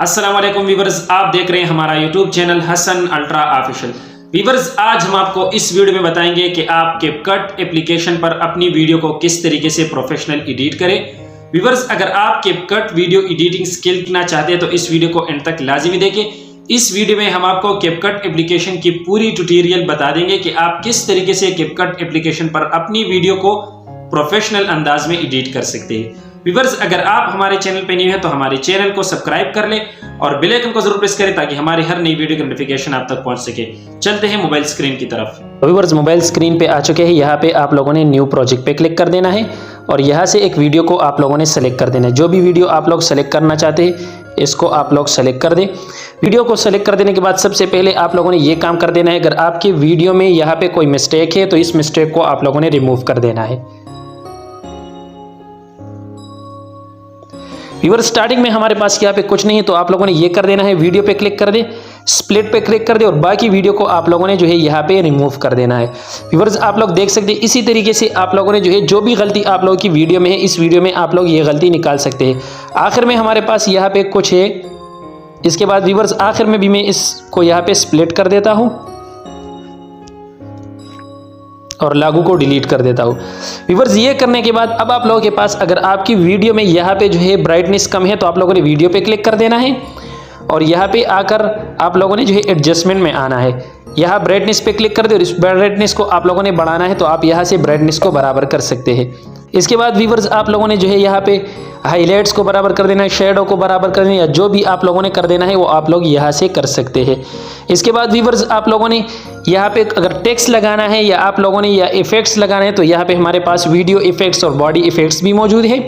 अस्सलाम वालेकुम वीवर्स, आप देख रहे हैं हमारा YouTube channel Hasan ultra official. Viewers, आज हम आपको इस वीडियो में बताएंगे कि आप कैपकट एप्लीकेशन पर अपनी वीडियो को किस तरीके से प्रोफेशनल एडिट करें। वीवर्स, अगर आप कैपकट वीडियो एडिटिंग स्किल सीखना चाहते हैं तो इस वीडियो को एंड तक लाजिमी देखें। इस वीडियो में हम आपको कैपकट एप्लीकेशन की पूरी ट्यूटोरियल बता देंगे कि आप किस तरीके से कैपकट एप्लीकेशन पर अपनी वीडियो को प्रोफेशनल अंदाज में एडिट कर सकते हैं। व्यूअर्स, अगर आप हमारे चैनल पे न्यू हैं तो हमारे चैनल को सब्सक्राइब कर लें और बेल आइकन को जरूर प्रेस करें ताकि हमारी हर नई वीडियो की नोटिफिकेशन आप तक पहुंच सके। चलते हैं मोबाइल स्क्रीन की तरफ। व्यूअर्स, मोबाइल स्क्रीन पे आ चुके हैं। यहाँ पे आप लोगों ने न्यू प्रोजेक्ट पे क्लिक कर देना है और यहाँ से एक वीडियो को आप लोगों ने सेलेक्ट कर देना है। जो भी वीडियो आप लोग सेलेक्ट करना चाहते हैं इसको आप लोग सेलेक्ट कर दें। वीडियो को सेलेक्ट कर देने के बाद सबसे पहले आप लोगों ने ये काम कर देना है, अगर आपकी वीडियो में यहाँ पे कोई मिस्टेक है तो इस मिस्टेक को आप लोगों ने रिमूव कर देना है। व्यूअर, स्टार्टिंग में हमारे पास यहाँ पे कुछ नहीं है तो आप लोगों ने ये कर देना है, वीडियो पे क्लिक कर दे, स्प्लिट पे क्लिक कर दे और बाकी वीडियो को आप लोगों ने जो है यहाँ पे रिमूव कर देना है। व्यूअर्स, आप लोग देख सकते हैं इसी तरीके से आप लोगों ने जो है जो भी गलती आप लोगों की वीडियो में है इस वीडियो में आप लोग ये गलती निकाल सकते हैं। आखिर में हमारे पास यहाँ पे कुछ है, इसके बाद व्यूअर्स आखिर में भी मैं इसको यहाँ पे स्प्लिट कर देता हूँ और लागू को डिलीट कर देता हूँ। व्यूअर्स, ये करने के बाद अब आप लोगों के पास अगर आपकी वीडियो में यहाँ पे जो है ब्राइटनेस कम है तो आप लोगों ने वीडियो पे क्लिक कर देना है और यहाँ पे आकर आप लोगों ने जो है एडजस्टमेंट में आना है। यहाँ ब्राइटनेस पे क्लिक कर दे और इस ब्राइटनेस को आप लोगों ने बढ़ाना है तो आप यहाँ से ब्राइटनेस को बराबर कर सकते हैं। इसके बाद व्यूअर्स आप लोगों ने जो है यहाँ पे हाईलाइट्स को बराबर कर देना है, शेडो को बराबर कर देना है, या जो भी आप लोगों ने कर देना है वो आप लोग यहाँ से कर सकते हैं। इसके बाद व्यूअर्स आप लोगों ने यहाँ पे अगर टेक्स्ट लगाना है या आप लोगों ने या इफेक्ट्स लगाना है तो यहाँ पे हमारे पास वीडियो इफेक्ट्स और बॉडी इफेक्ट्स भी मौजूद है।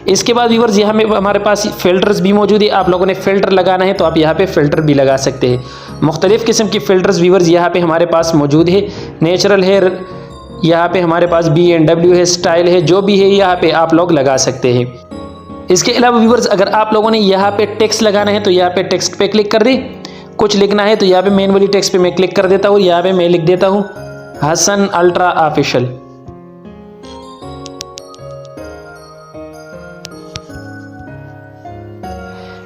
इसके बाद व्यूअर्स यहाँ में हमारे पास फिल्टर्स भी मौजूद है। आप लोगों ने फिल्टर लगाना है तो आप यहाँ पे फिल्टर भी लगा सकते हैं। मुख्तलिफ किस्म की फिल्टर्स व्यूअर्स यहाँ पे हमारे पास मौजूद है। नेचुरल है, यहाँ पे हमारे पास BNW है, स्टाइल है, जो भी है यहाँ पे आप लोग लगा सकते हैं। इसके अलावा व्यूअर्स अगर आप लोगों ने यहाँ पे टेक्स्ट लगाना है तो यहाँ पे टेक्स्ट पे क्लिक कर दे। कुछ लिखना है तो यहाँ पे मेन वाली टेक्स्ट पे मैं क्लिक कर देता हूँ। यहाँ पे मैं लिख देता हूँ हसन अल्ट्रा ऑफिशियल।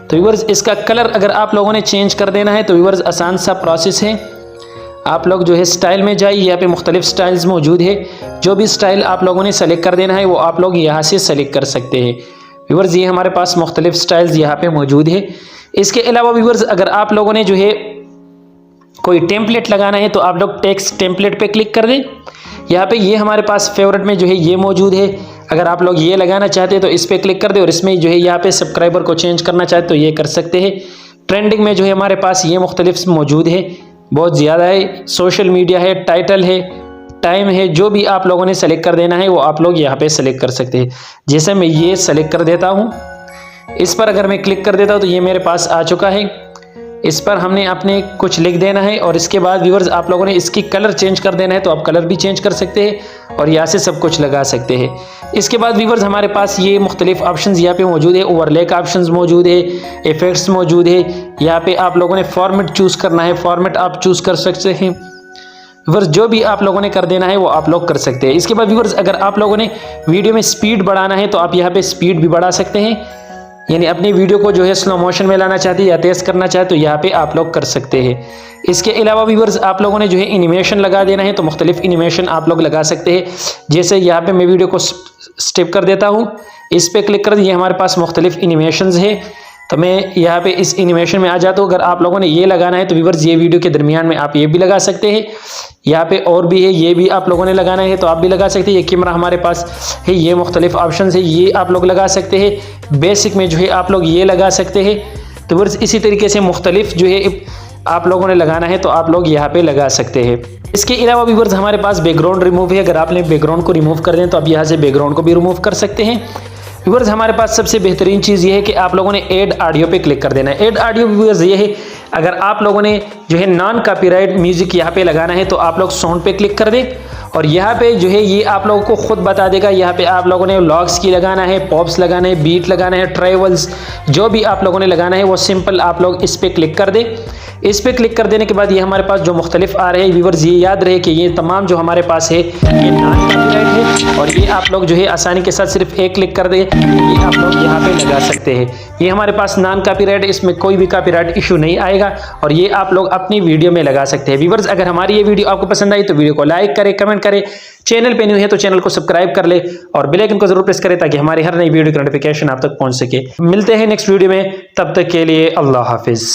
तो व्यूअर्स इसका कलर अगर आप लोगों ने चेंज कर देना है तो व्यूअर्स आसान सा प्रोसेस है। आप लोग जो है स्टाइल में जाइए, यहाँ पे मुख्तलिफ स्टाइल्स मौजूद है। जो भी स्टाइल आप लोगों ने सेलेक्ट कर देना है वो आप लोग यहाँ से सेलेक्ट कर सकते हैं। व्यूअर्स ये हमारे पास मुख्तलिफ स्टाइल्स यहाँ पे मौजूद है। इसके अलावा व्यूअर्स अगर आप लोगों ने जो है कोई टेम्पलेट लगाना है तो आप लोग टेक्स्ट टेम्पलेट पे क्लिक कर दें। यहाँ पे ये हमारे पास फेवरेट में जो है ये मौजूद है। अगर आप लोग ये लगाना चाहते हैं तो इस पर क्लिक कर दें और इसमें जो है यहाँ पे सब्सक्राइबर को चेंज करना चाहते तो ये कर सकते हैं। ट्रेंडिंग में जो है हमारे पास ये मुख्तलिफ मौजूद है, बहुत ज़्यादा है। सोशल मीडिया है, टाइटल है, टाइम है, जो भी आप लोगों ने सेलेक्ट कर देना है वो आप लोग यहाँ पे सेलेक्ट कर सकते हैं। जैसे मैं ये सेलेक्ट कर देता हूँ, इस पर अगर मैं क्लिक कर देता हूँ तो ये मेरे पास आ चुका है। इस पर हमने अपने कुछ लिख देना है और इसके बाद व्यूअर्स आप लोगों ने इसकी कलर चेंज कर देना है तो आप कलर भी चेंज कर सकते हैं और यहाँ से सब कुछ लगा सकते हैं। इसके बाद व्यूअर्स हमारे पास ये मुख्तलिफ ऑप्शंस यहाँ पे मौजूद है। ओवरले का ऑप्शंस मौजूद है, इफेक्ट्स मौजूद है। यहाँ पे आप लोगों ने फॉर्मेट चूज़ करना है, फॉर्मेट आप चूज़ कर सकते हैं। व्यूअर्स जो भी आप लोगों ने कर देना है वो आप लोग कर सकते हैं। इसके बाद व्यूअर्स अगर आप लोगों ने वीडियो में स्पीड बढ़ाना है तो आप यहाँ पे स्पीड भी बढ़ा सकते हैं, यानी अपनी वीडियो को जो है स्लो मोशन में लाना चाहते हैं या तेज़ करना चाहते तो यहाँ पे आप लोग कर सकते हैं। इसके अलावा व्यूअर्स आप लोगों ने जो है एनिमेशन लगा देना है तो मुख्तलिफ एनिमेशन आप लोग लगा सकते हैं। जैसे यहाँ पे मैं वीडियो को स्टेप कर देता हूँ, इस पर क्लिक कर दिए, हमारे पास मुख्तलिफ एनिमेशंस है तो मैं यहाँ पे इस एनिमेशन में आ जाता हूँ। अगर आप लोगों ने ये लगाना है तो व्यूअर्स ये वीडियो के दरमियान में आप ये भी लगा सकते हैं। यहाँ पे और भी है, ये भी आप लोगों ने लगाना है तो आप भी लगा सकते हैं। ये कैमरा हमारे पास है, ये मुख्तलिफ ऑप्शन है, ये आप लोग लगा सकते हैं। बेसिक में जो है आप लोग ये लगा सकते हैं। तो व्यूअर्स इसी तरीके से मुख्तलिफ जो है आप लोगों ने लगाना है तो आप लोग यहाँ पे लगा सकते हैं। इसके अलावा व्यूअर्स हमारे पास बैकग्राउंड रिमूव है। अगर आपने बैकग्राउंड को रिमूव कर दें तो आप यहाँ से बैकग्राउंड को भी रिमूव कर सकते हैं। व्यूअर्स हमारे पास सबसे बेहतरीन चीज़ ये है कि आप लोगों ने ऐड ऑडियो पे क्लिक कर देना है। ऐड ऑडियो व्यूअर्स ये है, अगर आप लोगों ने जो है नॉन कॉपीराइट म्यूजिक यहाँ पे लगाना है तो आप लोग साउंड पे क्लिक कर दें और यहाँ पे जो है ये आप लोगों को खुद बता देगा। यहाँ पे आप लोगों ने व्लॉग्स की लगाना है, पॉप्स लगाना है, बीट लगाना है, ट्रैवल्स, जो भी आप लोगों ने लगाना है वो सिंपल आप लोग इस पर क्लिक कर दें। इस पर क्लिक कर देने के बाद ये हमारे पास जो मुख्तलिफ आ रहे हैं व्यूअर्स, ये याद रहे कि ये तमाम जो हमारे पास है ये नॉन कॉपीराइट है और ये आप लोग जो है आसानी के साथ सिर्फ एक क्लिक कर दे ये आप लोग यहाँ पे लगा सकते हैं। ये हमारे पास नॉन कॉपीराइट, इसमें कोई भी कॉपीराइट इशू नहीं आएगा और ये आप लोग अपनी वीडियो में लगा सकते हैं। व्यूअर्स, अगर हमारी ये वीडियो आपको पसंद आई तो वीडियो को लाइक करें, कमेंट करें, चैनल पे न्यू है तो चैनल को सब्सक्राइब कर ले और बेल आइकन को जरूर प्रेस करें ताकि हमारी हर नई वीडियो की नोटिफिकेशन आप तक पहुंच सके। मिलते हैं नेक्स्ट वीडियो में, तब तक के लिए अल्लाह हाफिज।